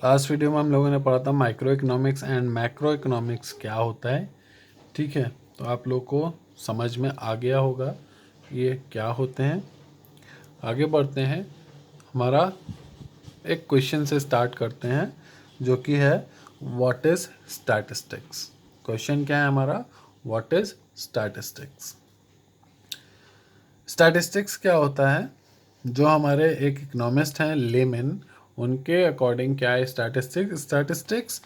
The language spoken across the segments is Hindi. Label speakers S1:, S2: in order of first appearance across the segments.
S1: लास्ट वीडियो में हम लोगों ने पढ़ा था micro economics and macro economics क्या होता है। ठीक है, तो आप लोग को समझ में आ गया होगा ये क्या होते हैं। आगे बढ़ते हैं, हमारा एक क्वेश्चन से स्टार्ट करते हैं जो कि है व्हाट इज़ स्टैटिस्टिक्स। क्वेश्चन क्या है हमारा, व्हाट इज़ स्टैटिस्टिक्स। स्टैटिस्टिक्स क्या होता है, जो हमारे एक इकोनॉमिस्ट हैं लेमैन, उनके अकॉर्डिंग क्या है statistics. Statistics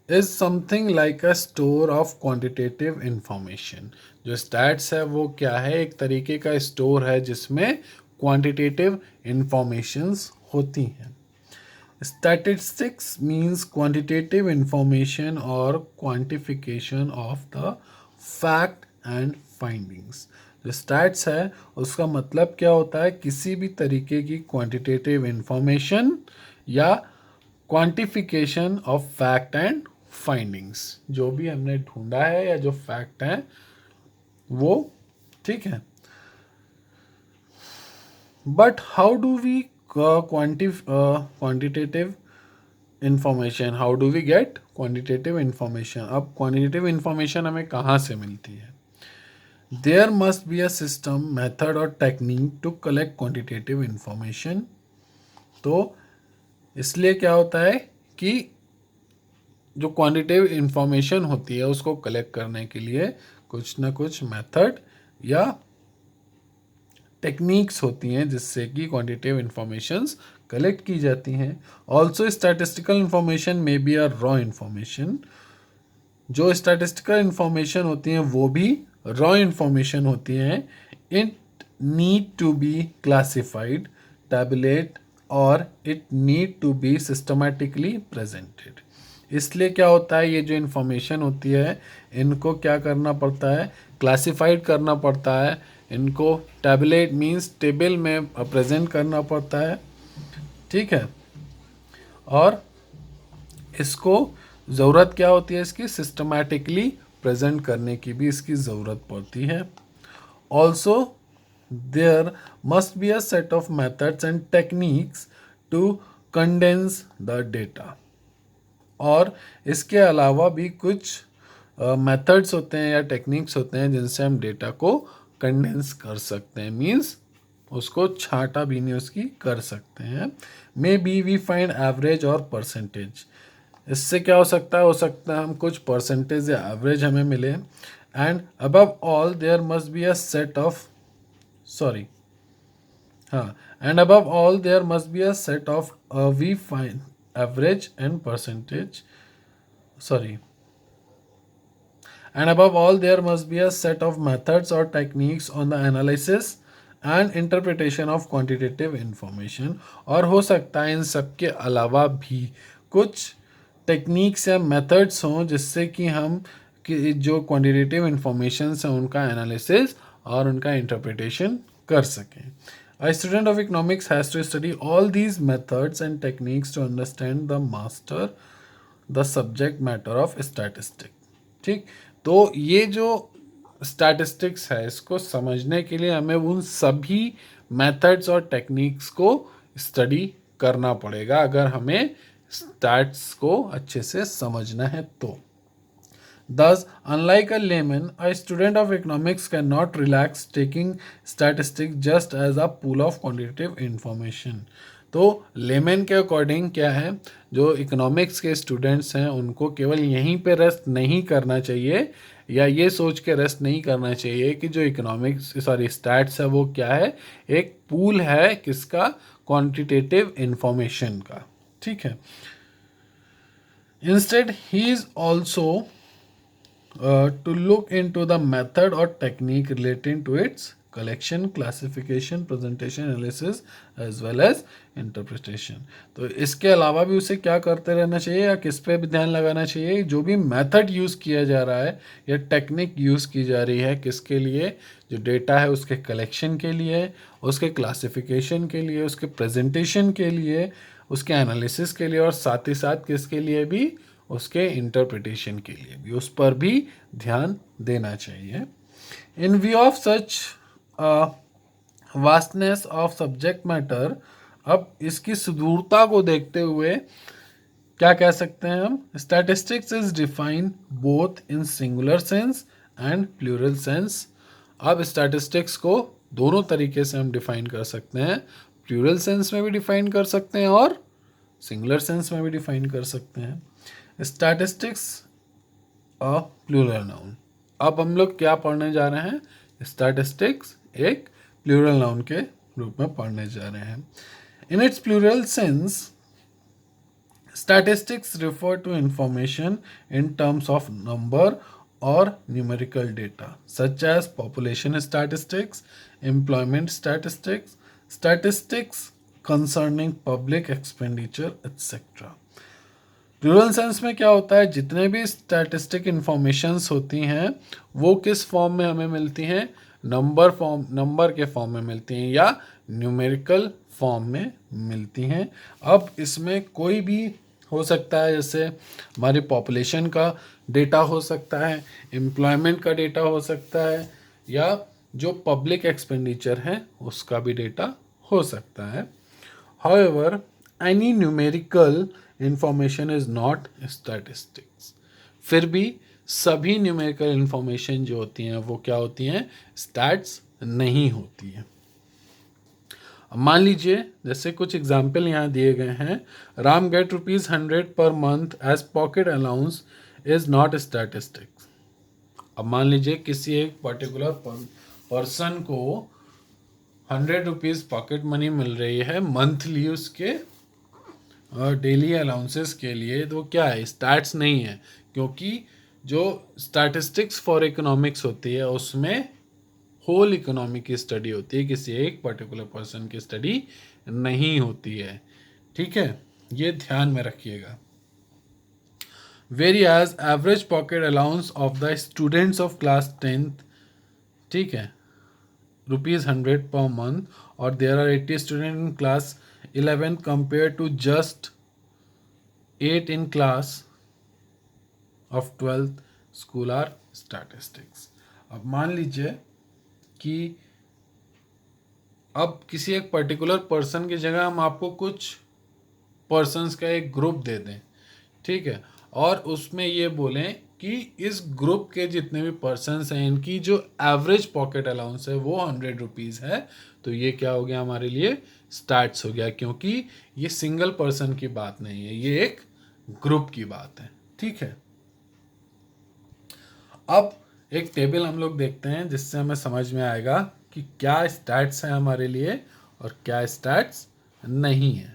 S1: is something like a store of quantitative information. जो स्टैट्स है वो क्या है, एक तरीके का स्टोर है जिसमें क्वांटिटेटिव इंफॉर्मेशंस होती हैं। Statistics means quantitative information or quantification of the fact and findings. जो स्टैट्स है उसका मतलब क्या होता है, किसी भी तरीके की क्वांटिटेटिव इंफॉर्मेशन या quantification of fact and findings. जो भी हमने ढूंढा है या जो फैक्ट है वो, ठीक है। But how do we quantitative information, how do we get quantitative information? अब quantitative information हमें कहाँ से मिलती है? There must be a system, method और technique to collect quantitative information. तो इसलिए क्या होता है कि जो क्वांटिटेटिव इंफॉर्मेशन होती है उसको कलेक्ट करने के लिए कुछ ना कुछ मेथड या टेक्निक्स होती हैं जिससे कि क्वांटिटेटिव इंफॉर्मेशंस कलेक्ट की जाती हैं। ऑल्सो स्टैटिस्टिकल इंफॉर्मेशन में बी आर रॉ इंफॉर्मेशन। जो स्टैटिस्टिकल इंफॉर्मेशन होती हैं वो भी रॉ इंफॉर्मेशन होती हैं। It need to be classified, tabulate और it need to be systematically presented. इसलिए क्या होता है, ये जो इन्फॉर्मेशन होती है इनको क्या करना पड़ता है, क्लासिफाइड करना पड़ता है। इनको टैबुलेट मीन्स टेबल में प्रेजेंट करना पड़ता है, ठीक है। और इसको ज़रूरत क्या होती है, इसकी सिस्टमैटिकली प्रेजेंट करने की भी इसकी ज़रूरत पड़ती है। Also there must be a set of methods and techniques to condense the data. और इसके अलावा भी कुछ मेथड्स होते हैं या टेक्निक्स होते हैं जिनसे हम डेटा को कंडेंस कर सकते हैं, मीन्स उसको छांटा बीनी उसकी कर सकते हैं। May be we find average और परसेंटेज। इससे क्या हो सकता है हम कुछ परसेंटेज या एवरेज हमें मिले। And above all there must be a set of sorry हाँ and above all there must be a set of we find average and percentage sorry and above all there must be a set of methods or techniques on the analysis and interpretation of quantitative information। और हो सकता है इन सब के अलावा भी कुछ टेक्निक्स या मेथड्स हों जिससे कि हम कि जो क्वांटिटेटिव इंफॉर्मेशन है उनका एनालिसिस और उनका इंटरप्रिटेशन कर सकें। A student of economics has to study all these methods and techniques to understand the master the subject matter of statistic. ठीक, तो ये जो स्टैटिस्टिक्स है इसको समझने के लिए हमें उन सभी मेथड्स और टेक्निक्स को स्टडी करना पड़ेगा अगर हमें स्टैट्स को अच्छे से समझना है तो। Thus, unlike a layman, a student of economics cannot relax taking statistics just as a pool of quantitative information। तो लेमन के अकॉर्डिंग क्या है, जो इकोनॉमिक्स के स्टूडेंट्स हैं उनको केवल यहीं पे रेस्ट नहीं करना चाहिए या ये सोच के रेस्ट नहीं करना चाहिए कि जो इकोनॉमिक्स स्टैट्स है वो क्या है, एक पूल है किसका, क्वांटिटेटिव इंफॉर्मेशन का। ठीक है, instead he is also to look into the method or technique relating to its collection, classification, presentation, analysis as well as interpretation। तो इसके अलावा भी उसे क्या करते रहना चाहिए या किस पे भी ध्यान लगाना चाहिए, जो भी मेथड यूज़ किया जा रहा है या टेक्निक यूज़ की जा रही है किसके लिए, जो डेटा है उसके कलेक्शन के लिए, उसके क्लासिफिकेशन के लिए, उसके प्रेजेंटेशन के लिए, उसके एनालिसिस के लिए और साथ ही साथ किसके लिए भी, उसके इंटरप्रिटेशन के लिए भी, उस पर भी ध्यान देना चाहिए। इन view of such vastness of subject matter, अब इसकी सुदूरता को देखते हुए क्या कह सकते हैं हम? Statistics is defined both in singular sense and plural sense. अब स्टैटिस्टिक्स को दोनों तरीके से हम डिफाइन कर सकते हैं, प्लूरल सेंस में भी डिफाइन कर सकते हैं और सिंगुलर सेंस में भी डिफाइन कर सकते हैं। Statistics a plural noun. अब हम लोग क्या पढ़ने जा रहे हैं? स्टैटिस्टिक्स एक प्लूरल नाउन के रूप में पढ़ने जा रहे हैं। In its plural sense, statistics refer to information in terms of number or numerical data, such as population statistics, employment statistics, statistics concerning public expenditure, etc. Plural sense में क्या होता है? जितने भी स्टैटिस्टिक इंफॉर्मेशंस होती हैं वो किस फॉर्म में हमें मिलती हैं? नंबर के फॉर्म में मिलती हैं या न्यूमेरिकल फॉर्म में मिलती हैं। अब इसमें कोई भी हो सकता है, जैसे हमारी पॉपुलेशन का डेटा हो सकता है, एम्प्लॉयमेंट का डेटा हो सकता है, या जो पब्लिक एक्सपेंडिचर है उसका भी डेटा हो सकता है। However, any numerical information is not statistics. फिर भी सभी न्यूमेरिकल इंफॉर्मेशन जो होती हैं वो क्या होती हैं? स्टैट्स नहीं होती हैं। मान लीजिए जैसे कुछ एग्जाम्पल यहाँ दिए गए हैं। Ram get ₹100 per month as pocket allowance is not statistics. अब मान लीजिए किसी एक पर्टिकुलर पर्सन को ₹100 पॉकेट मनी मिल रही है मंथली उसके डेली अलाउंसेस के लिए, तो क्या है? स्टैट्स नहीं है, क्योंकि जो स्टैटिस्टिक्स फॉर इकोनॉमिक्स होती है उसमें होल इकोनॉमी की स्टडी होती है, किसी एक पर्टिकुलर पर्सन की स्टडी नहीं होती है। ठीक है, ये ध्यान में रखिएगा। Various average pocket allowance of the students of class 10th, ठीक है, ₹100 per month, or there are 80 students in class 11 compared to just 8 in class of 12th school are statistics। अब मान लीजिए कि अब किसी एक पर्टिकुलर पर्सन की जगह हम आपको कुछ पर्सन्स का एक ग्रुप दे दें, ठीक है, और उसमें ये बोलें कि इस ग्रुप के जितने भी पर्सन्स हैं इनकी जो एवरेज पॉकेट अलाउंस है वो ₹100 है, तो ये क्या हो गया हमारे लिए? स्टैट्स हो गया, क्योंकि ये सिंगल पर्सन की बात नहीं है, ये एक ग्रुप की बात है। ठीक है, अब एक टेबल हम लोग देखते हैं जिससे हमें समझ में आएगा कि क्या स्टैट्स है हमारे लिए और क्या स्टैट्स नहीं है।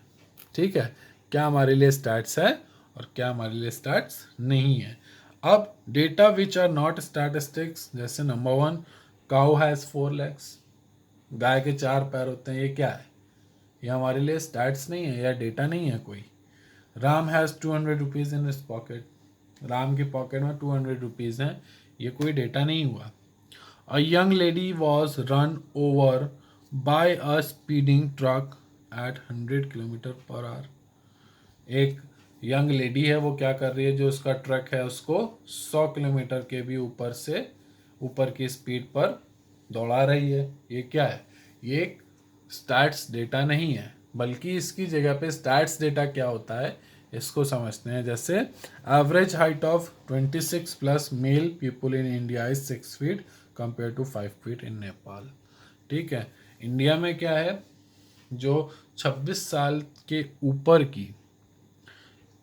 S1: ठीक है, क्या हमारे लिए स्टैट्स है और क्या हमारे लिए स्टैट्स नहीं है। अब data which are not statistics, जैसे नंबर 1, काउ हैज़ 4 legs, गाय के 4 पैर होते हैं, ये क्या है? ये हमारे लिए स्टैट्स नहीं है या डेटा नहीं है कोई। Ram has ₹200 in his pocket, Ram की पॉकेट में ₹200 हैं, ये कोई डेटा नहीं हुआ। A young lady was run over by a speeding truck at 100 km/h। एक यंग लेडी है, वो क्या कर रही है? जो उसका ट्रक है उसको 100 किलोमीटर के भी ऊपर की स्पीड पर दौड़ा रही है। ये क्या है? ये एक स्टैट्स डेटा नहीं है, बल्कि इसकी जगह पे स्टैट्स डेटा क्या होता है इसको समझते हैं। जैसे average height of 26+ male people in India is 6 feet compare to 5 feet in Nepal. ठीक है, इंडिया में क्या है? जो 26 साल के ऊपर की,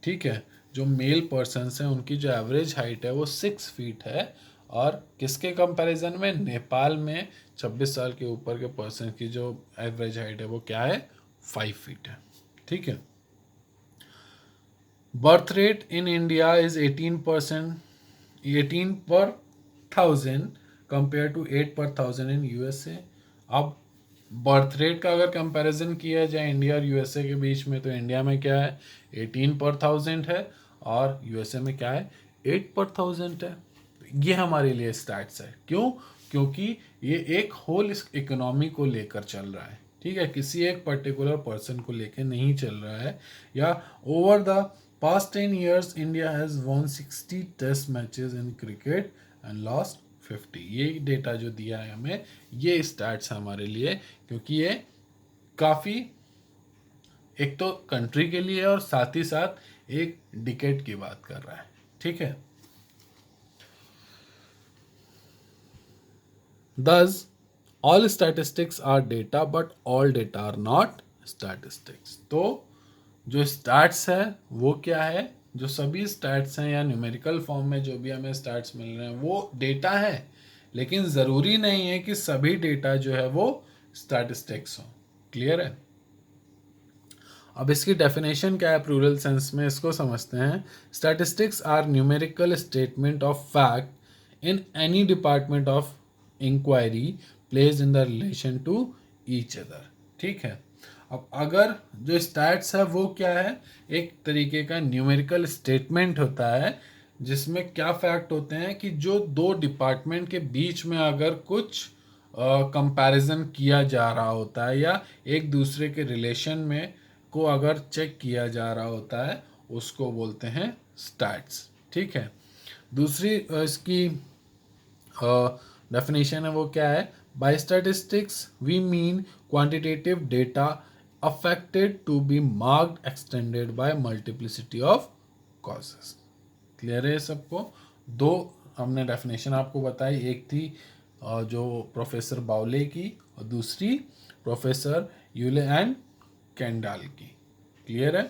S1: ठीक है, जो मेल पर्सन्स हैं उनकी जो एवरेज हाइट है वो 6 feet है, और किसके कंपैरिजन में? नेपाल में 26 साल के ऊपर के पर्सन की जो एवरेज हाइट है वो क्या है? 5 feet है। ठीक है, birth rate in India is 18 per 1000 compare to 8 per 1000 in USA. अब बर्थ रेट का अगर कंपैरिजन किया जाए इंडिया और यूएसए के बीच में, तो इंडिया में क्या है? 18 per 1000 है, और यूएसए में क्या है? 8 per 1000 है। ये हमारे लिए स्टैट्स है। क्यों? क्योंकि ये एक होल इकोनॉमी को लेकर चल रहा है। ठीक है, किसी एक पर्टिकुलर पर्सन को लेकर नहीं चल रहा है। या over the past 10 years India has won 60 test matches in cricket and lost 50। ये डेटा जो दिया है हमें, ये स्टैट्स हमारे लिए, क्योंकि ये काफ़ी एक तो कंट्री के लिए और साथ ही साथ एक डिकेड की बात कर रहा है, ठीक है। Thus, all statistics are data, but all data are not statistics. तो जो स्टैट्स है वो क्या है, जो सभी स्टैट्स हैं या न्यूमेरिकल फॉर्म में जो भी हमें स्टैट्स मिल रहे हैं वो डेटा है, लेकिन ज़रूरी नहीं है कि सभी डेटा जो है वो स्टैटिस्टिक्स हो। क्लियर है। अब इसकी डेफिनेशन क्या है प्लूरल सेंस में, इसको समझते हैं। Statistics are numerical statement of fact in any department of enquiry placed in the relation to each other, ठीक है। अब अगर जो स्टैट्स है वो क्या है, एक तरीके का न्यूमेरिकल स्टेटमेंट होता है जिसमें क्या फैक्ट होते हैं कि जो दो डिपार्टमेंट के बीच में अगर कुछ कंपैरिजन किया जा रहा होता है या एक दूसरे के रिलेशन में को अगर चेक किया जा रहा होता है उसको बोलते हैं स्टैट्स, ठीक है। दूसरी इसकी डेफिनेशन है वो क्या है, by statistics we mean quantitative data affected to be marked extended by multiplicity of causes. Clear है सबको। दो हमने डेफिनेशन आपको बताई, एक थी जो प्रोफेसर बाउले की और दूसरी प्रोफेसर यूले एंड कैंडाल की। क्लियर है।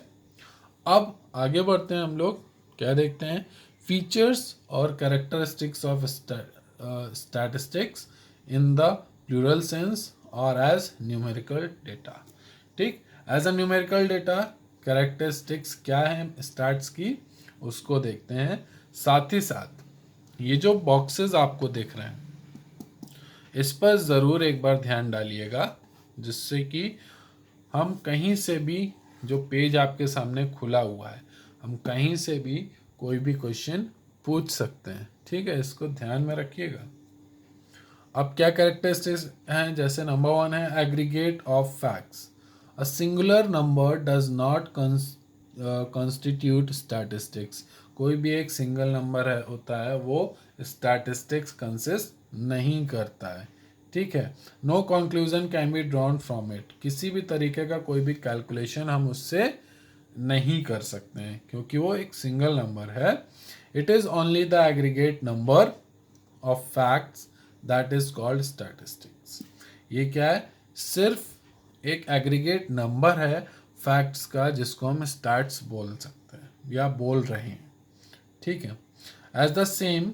S1: अब आगे बढ़ते हैं हम लोग, क्या देखते हैं, फीचर्स और characteristics of statistics in the plural sense और एज न्यूमेरिकल डेटा, ठीक। As a numerical data characteristics क्या है स्टैट्स की उसको देखते हैं। साथ ही साथ ये जो बॉक्सेस आपको दिख रहे हैं इस पर ज़रूर एक बार ध्यान डालिएगा, जिससे कि हम कहीं से भी, जो पेज आपके सामने खुला हुआ है, हम कहीं से भी कोई भी क्वेश्चन पूछ सकते हैं, ठीक है। इसको ध्यान में रखिएगा। अब क्या कैरेक्टरिस्टिक्स हैं, जैसे नंबर 1 है aggregate of facts. A singular number does not constitute statistics. कोई भी एक सिंगल नंबर है होता है वो स्टैटिस्टिक्स कंसिस्ट नहीं करता है, ठीक है। No conclusion can be drawn from it. किसी भी तरीके का कोई भी कैलकुलेशन हम उससे नहीं कर सकते हैं क्योंकि वो एक सिंगल नंबर है। It is only the aggregate number of facts that is called statistics. ये क्या है, सिर्फ एक एग्रीगेट नंबर है फैक्ट्स का जिसको हम स्टैट्स बोल सकते हैं या बोल रहे हैं, ठीक है। As the same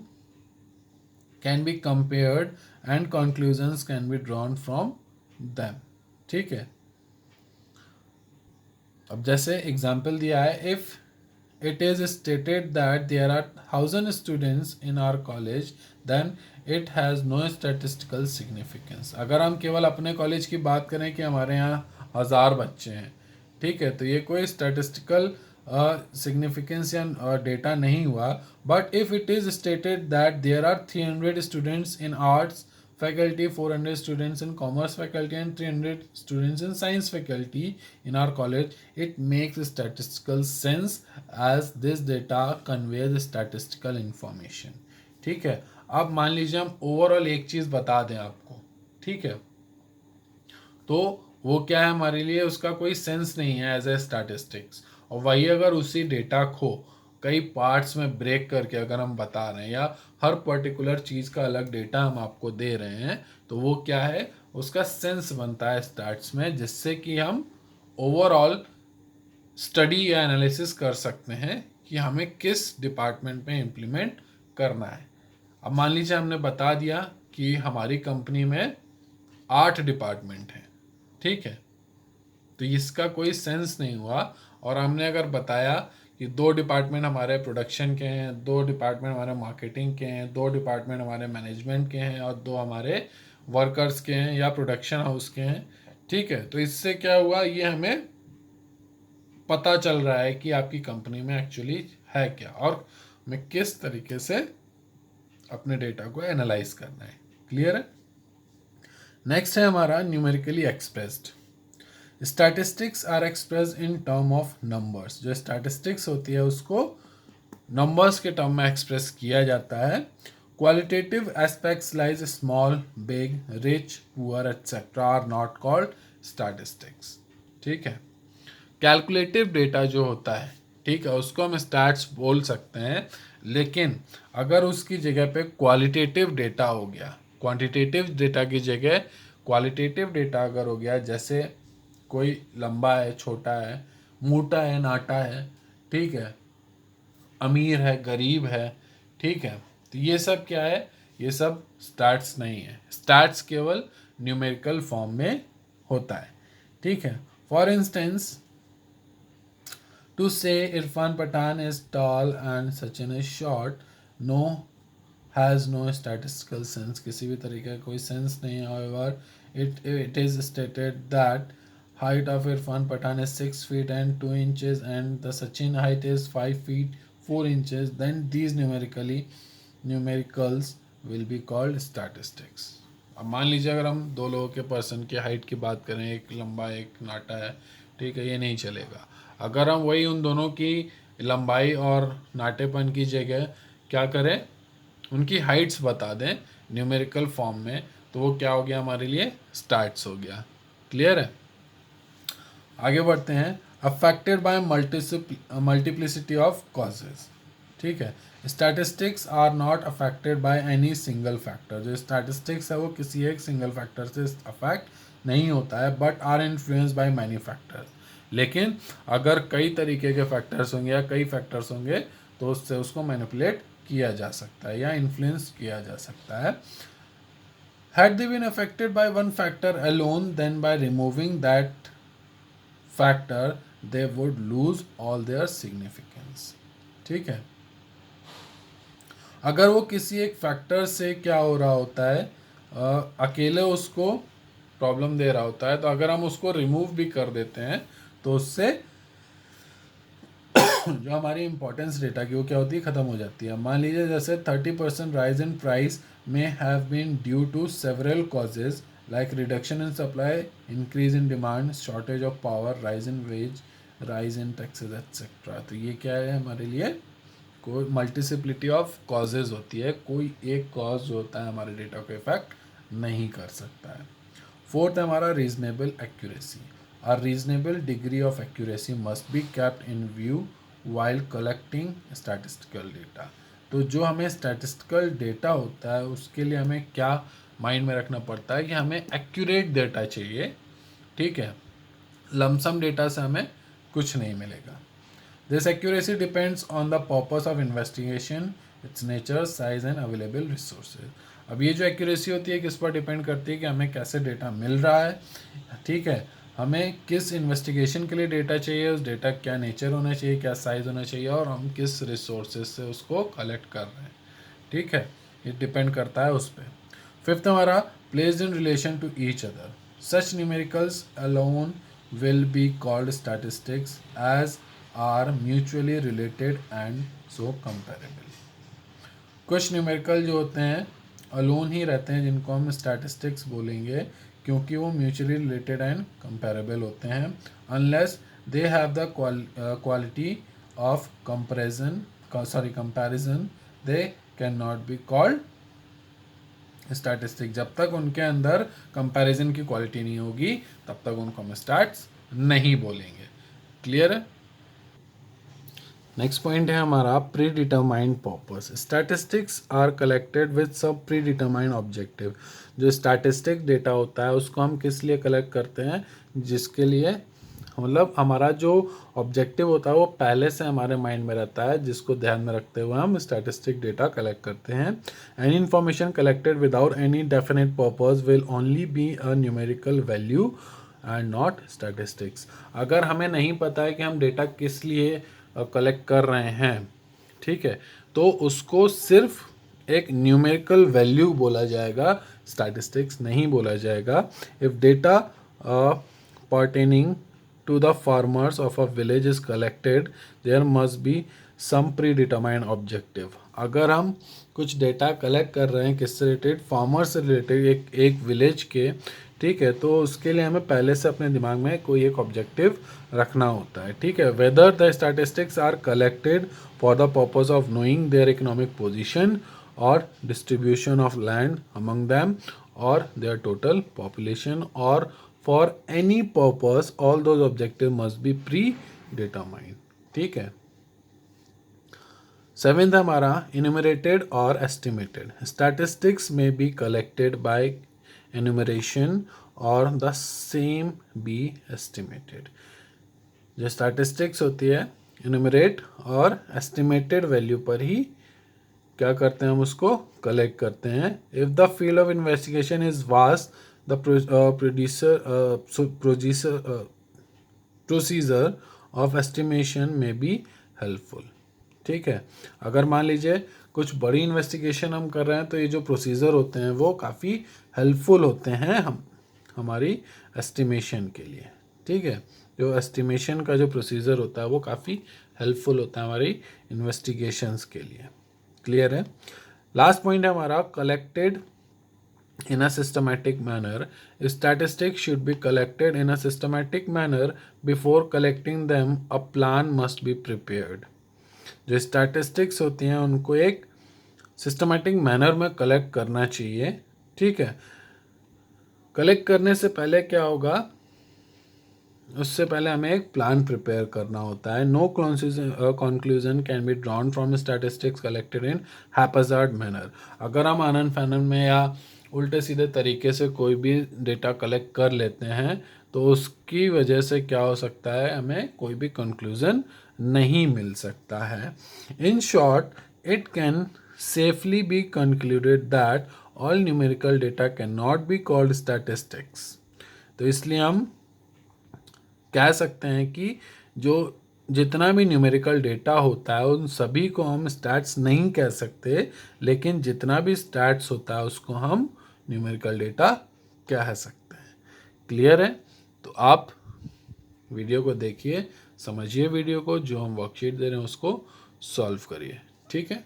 S1: can be compared and conclusions can be drawn from them, ठीक है। अब जैसे एग्जाम्पल दिया है, if it is stated that there are 1000 students in our college then it has no statistical significance। अगर हम केवल अपने कॉलेज की बात करें कि हमारे यहाँ 1000 बच्चे हैं, ठीक है, तो ये कोई स्टैटिस्टिकल सिग्निफिकेंस या डेटा नहीं हुआ। But if it is stated that there are 300 students in arts faculty, 400 students in commerce faculty and 300 students in science faculty in our college, it makes statistical sense as this data conveys statistical information, ठीक है। अब मान लीजिए हम ओवरऑल एक चीज़ बता दें आपको, ठीक है, तो वो क्या है हमारे लिए उसका कोई सेंस नहीं है एज ए स्टैटिस्टिक्स। और वही अगर उसी डेटा को कई पार्ट्स में ब्रेक करके अगर हम बता रहे हैं या हर पर्टिकुलर चीज़ का अलग डेटा हम आपको दे रहे हैं तो वो क्या है, उसका सेंस बनता है स्टैट्स में, जिससे कि हम ओवरऑल स्टडी या एनालिसिस कर सकते हैं कि हमें किस डिपार्टमेंट में इम्प्लीमेंट करना है। अब मान लीजिए हमने बता दिया कि हमारी कंपनी में 8 डिपार्टमेंट हैं, ठीक है, तो इसका कोई सेंस नहीं हुआ। और हमने अगर बताया कि 2 डिपार्टमेंट हमारे प्रोडक्शन के हैं, 2 डिपार्टमेंट हमारे मार्केटिंग के हैं, 2 डिपार्टमेंट हमारे मैनेजमेंट के हैं और 2 हमारे वर्कर्स के हैं या प्रोडक्शन हाउस के हैं, ठीक है, तो इससे क्या हुआ, ये हमें पता चल रहा है कि आपकी कंपनी में एक्चुअली है क्या और हमें किस तरीके से अपने डेटा को एनालाइज करना है। क्लियर है। नेक्स्ट है हमारा numerically expressed. Statistics are express in term of numbers. जो स्टैटिस्टिक्स होती है उसको नंबर्स के टर्म में एक्सप्रेस किया जाता है। Qualitative aspects like small, big, rich, poor etcetera are not called statistics, ठीक है। कैलकुलेटिव डेटा जो होता है ठीक है, उसको हम स्टैट्स बोल सकते हैं। लेकिन अगर उसकी जगह पे क्वालिटेटिव डेटा हो गया, क्वांटिटेटिव डेटा की जगह क्वालिटेटिव डेटा अगर हो गया, जैसे कोई लंबा है, छोटा है, मोटा है, नाटा है, ठीक है, अमीर है, गरीब है, ठीक है, तो ये सब क्या है, ये सब स्टैट्स नहीं है। स्टैट्स केवल न्यूमेरिकल फॉर्म में होता है, ठीक है। For instance, to say Irfan Pathan is tall and Sachin is short no has no statistical sense, किसी भी तरीके का कोई सेंस नहीं है। However it is stated that height of Irfan Pathan is 6 feet and 2 inches and the Sachin height is 5 feet 4 inches, then these numericals will be called statistics. अब मान लीजिए अगर हम दो लोगों के पर्सन की हाइट की बात करें, एक लंबा एक नाटा है, ठीक है, ये नहीं चलेगा। अगर हम वही उन दोनों की लंबाई और नाटेपन की जगह क्या करें, उनकी हाइट्स बता दें न्यूमेरिकल फॉर्म में, तो वो क्या हो गया हमारे लिए, स्टैट्स हो गया। क्लियर है? आगे बढ़ते हैं। Affected by multiplicity of causes, ठीक है। Statistics are not affected by any single factor, जो स्टैटिस्टिक्स है वो किसी एक सिंगल फैक्टर से अफेक्ट नहीं होता है, but are influence by many factors. लेकिन अगर कई तरीके के फैक्टर्स होंगे या कई फैक्टर्स होंगे तो उससे उसको मैनिपुलेट किया जा सकता है या इन्फ्लुएंस किया जा सकता है। Had they been affected by one factor alone, then by removing that factor they would lose all their significance, ठीक है। अगर वो किसी एक फैक्टर से क्या हो रहा होता है, अकेले उसको प्रॉब्लम दे रहा होता है, तो अगर हम उसको रिमूव भी कर देते हैं तो उससे जो हमारी इंपॉर्टेंस डेटा की वो क्या होती है, ख़त्म हो जाती है। मान लीजिए जैसे 30% राइज इन प्राइस में have been due to several causes like reduction in supply, increase in demand, shortage of power, rise in wage, rise in taxes etcetera. तो ये क्या है हमारे लिए, कोई मल्टीसिप्लिटी ऑफ कॉजेज होती है, कोई एक कॉज जो होता है हमारे डेटा को इफेक्ट नहीं कर सकता है। फोर्थ है हमारा reasonable accuracy. A reasonable degree of accuracy must be kept in view while collecting statistical data। तो जो हमें statistical data होता है उसके लिए हमें क्या माइंड में रखना पड़ता है कि हमें एक्यूरेट डेटा चाहिए, ठीक है। लमसम डेटा से हमें कुछ नहीं मिलेगा। This accuracy depends on the purpose of investigation, it's nature, size and available resources. अब ये जो एक्यूरेसी होती है किस पर डिपेंड करती है कि हमें कैसे डेटा मिल रहा है, ठीक है, हमें किस इन्वेस्टिगेशन के लिए डेटा चाहिए, उस डेटा क्या नेचर होना चाहिए, क्या साइज़ होना चाहिए, और हम किस रिसोर्सेज से उसको कलेक्ट कर रहे हैं, ठीक है, ये डिपेंड करता है उस पर। फिफ्थ हमारा placed in relation to each other, such numericals alone will be called statistics as are mutually related and so comparable. कुछ न्यूमेरिकल जो होते हैं अलोन ही रहते हैं जिनको हम स्टैटिस्टिक्स बोलेंगे, क्योंकि वो म्यूचुअली रिलेटेड एंड कंपेरेबल होते हैं, unless they have the quality of comparison they can not be called statistic. जब तक उनके अंदर कंपैरिजन की क्वालिटी नहीं होगी तब तक उनको हम स्टैट्स नहीं बोलेंगे। क्लियर है? नेक्स्ट पॉइंट है हमारा predetermined purpose. Statistics are collected with सब प्री डिटरमाइंड ऑब्जेक्टिव। जो स्टैटिस्टिक डेटा होता है उसको हम किस लिए कलेक्ट करते हैं, जिसके लिए मतलब हमारा जो ऑब्जेक्टिव होता है वो पहले से हमारे माइंड में रहता है, जिसको ध्यान में रखते हुए हम स्टैटिस्टिक डेटा कलेक्ट करते हैं। Any information collected without any definite purpose will only be a numerical value and not statistics. अगर हमें नहीं पता है कि हम डेटा किस लिए कलेक्ट कर रहे हैं, ठीक है, तो उसको सिर्फ एक न्यूमेरिकल वैल्यू बोला जाएगा, स्टैटिस्टिक्स नहीं बोला जाएगा। If data pertaining to the farmers of a village is collected there must be some predetermined objective. अगर हम कुछ डेटा कलेक्ट कर रहे हैं किससे रिलेटेड, फार्मर से रिलेटेड, एक विलेज के, ठीक है, तो उसके लिए हमें पहले से अपने दिमाग में कोई एक ऑब्जेक्टिव रखना होता है, ठीक है। Whether the statistics are collected for the purpose of knowing their economic position और distribution of land among them और देयर टोटल पॉपुलेशन और for any purpose, all those objective must be predetermined, ठीक है। सेवेंथ हमारा इन्यूमरेटेड और एस्टिमेटेड. स्टैटिस्टिक्स में बी कलेक्टेड बाय एन्यूमरेशन और द सेम बी एस्टिमेटेड. जो स्टैटिस्टिक्स होती है इन्यूमरेट और एस्टिमेटेड वैल्यू पर ही क्या करते हैं, हम उसको कलेक्ट करते हैं. If the field of investigation is vast the procedure of estimation में बी हेल्पफुल. ठीक है, अगर मान लीजिए कुछ बड़ी इन्वेस्टिगेशन हम कर रहे हैं तो ये जो प्रोसीजर होते हैं वो काफ़ी हेल्पफुल होते हैं हमारी एस्टिमेशन के लिए. ठीक है, जो एस्टिमेशन का जो प्रोसीजर होता है वो काफ़ी हेल्पफुल होता है हमारी इन्वेस्टिगेशंस के लिए. क्लियर है. लास्ट पॉइंट है हमारा collected in a systematic manner. Statistics should be collected in a systematic manner. Before collecting them, a plan must be prepared. जो स्टैटिस्टिक्स होती हैं उनको एक सिस्टमेटिक मैनर में कलेक्ट करना चाहिए. ठीक है, कलेक्ट करने से पहले क्या होगा, उससे पहले हमें एक प्लान प्रिपेयर करना होता है. No conclusion can be drawn from statistics collected in haphazard manner. अगर हम आनन फैनन में या उल्टे सीधे तरीके से कोई भी डेटा कलेक्ट कर लेते हैं तो उसकी वजह से क्या हो सकता है, हमें कोई भी कंक्लूजन नहीं मिल सकता है. In short it can safely be concluded that all numerical data can not be called statistics. तो इसलिए हम कह सकते हैं कि जो जितना भी न्यूमेरिकल डेटा होता है उन सभी को हम स्टैट्स नहीं कह सकते, लेकिन जितना भी स्टैट्स होता है उसको हम न्यूमेरिकल डेटा कह सकते हैं. क्लियर है. तो आप वीडियो को देखिए, समझिए वीडियो को, जो हम वर्कशीट दे रहे हैं उसको सॉल्व करिए. ठीक है.